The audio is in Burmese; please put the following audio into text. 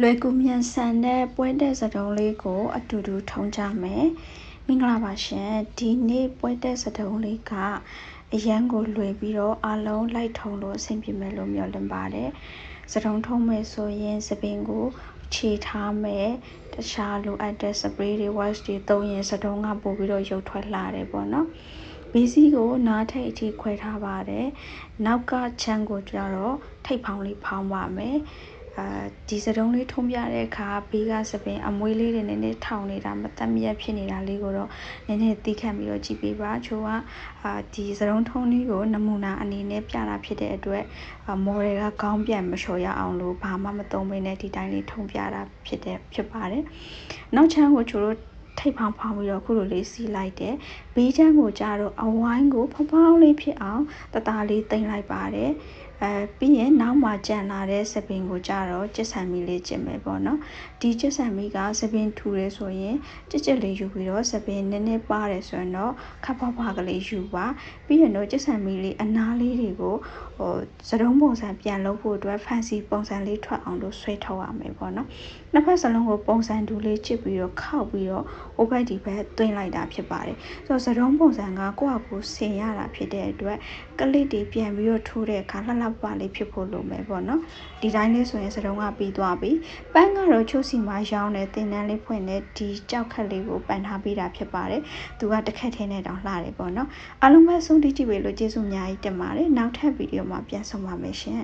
လွယ်ကူမြန်ဆန်တဲ့ပွဲတဲ့စတုံးလေးကိုအတူတူထုံးကြမယ်မင်္ဂလာပါရှင်ဒီနေ့ပွဲတဲ့စတုံးလေးကအရန်ကိုလွယ်ပြီးတော့အလုံးလိုက်ထုံလို့အဆင်ပြေမယ်လို့မျှော်လင့်ပါတယ်စတုံးထုံးမယ်ဆိုရင်စပင်ကိုခြေထားမယ်တခြားလိုအပ်တဲ့ spray တွေ wash တွေသုံးရင်စတုံးကပို့ပြီးတော့ရုပ်ထွက်လာတယ်ပေါ့နော်ဘေးစီးကိုနားထိပ်အထိခွဲထားပါတယ်နောက်ကချမ်းကိုကြတော့ထိပ်ဖောင်းလေးဖောင်းပါမယ်ဒီစတုံးလေးထုံးပြတဲ့အခါဘေးကစပင်အမွေးလေးတွေနည်းနည်းထောင်နေတာမတက်မြက်ဖြစ်နေတာလေးကိုတော့နည်းနည်းသိခံပြီးတော့ကြည့်ပေးပါချို့ကဒီစတုံးထုံးလေးကိုနမူနာအနေနဲ့ပြတာဖြစ်တဲ့အတွက်မော်ဒယ်ကခေါင်းပြန်မလျှော်ရအောင်လို့ဘာမှမသုံးဘဲနဲ့ဒီတိုင်းလေးထုံးပြတာဖြစ်ပါတယ်နောက်ချမ်းကိုချို့တို့ထိပ်ဖောင်းပြီးတော့ခုလိုလေးစီးလိုက်တယ်ဘေးချမ်းကိုကြတော့အဝိုင်းကိုဖောင်းလေးဖြစ်အောင်တသားလေးတင်လိုက်ပါတယ်ပြီးရင်နောက်မှကြံလာတဲ့စပင်ကိုကြတော့ကျက်ဆန်မီလေးကျင်မယ်ပေါ့နော်ဒီကျက်ဆန်မီကစပင်ထူရဲဆိုရင်ကြက်လေးယူပြီးတော့စပင်နည်းနည်းပါတယ်ဆိုရင်တော့ခပ်ဖွားကလေးယူပါပြီးရင်တော့ကျက်ဆန်မီလေးအနားလေးတွေကိုစတုံးပုံစံပြန်လုပ်ဖို့အတွက် fancy ပုံစံလေးထွက်အောင်လို့ဆွဲထုတ်ရမယ်ပေါ့နော်နှစ်ဖက်စလုံးကိုပုံစံတူလေးချစ်ပြီးတော့ခောက်ပြီးတော့ဟိုဘက်ဒီဘက်သွင်းလိုက်တာဖြစ်ပါတယ်ဆိုတော့စတုံးပုံစံကကိုယ့်အကူဆင်ရတာဖြစ်တဲ့အတွက်ကလစ်တွေပြန်ပြီးတော့ထိုးတဲ့အခါလှလှပလေးဖြစ်ဖို့လိုမယ်ပေါ့နော်ဒီတိုင်းလေးဆိုရင်စတုံးကပြီးသွားပြီပန်းကတော့ချိုးစီမှာရောင်းတဲ့သင်တန်းလေးဖွင့်တဲ့ဒီကြောက်ခက်လေးကိုပန်ထားပေးတာဖြစ်ပါတယ်သူကတစ်ခက်ထင်းနဲ့တောင်လှတယ်ပေါ့နော်အားလုံးပဲဆုံးဖြတ်ကြည့်ပေးလို့ကျေးဇူးအများကြီးတင်ပါတယ်နောက်ထပ်ဗီဒီယိုမှာပြန်ဆုံပါမယ်ရှင်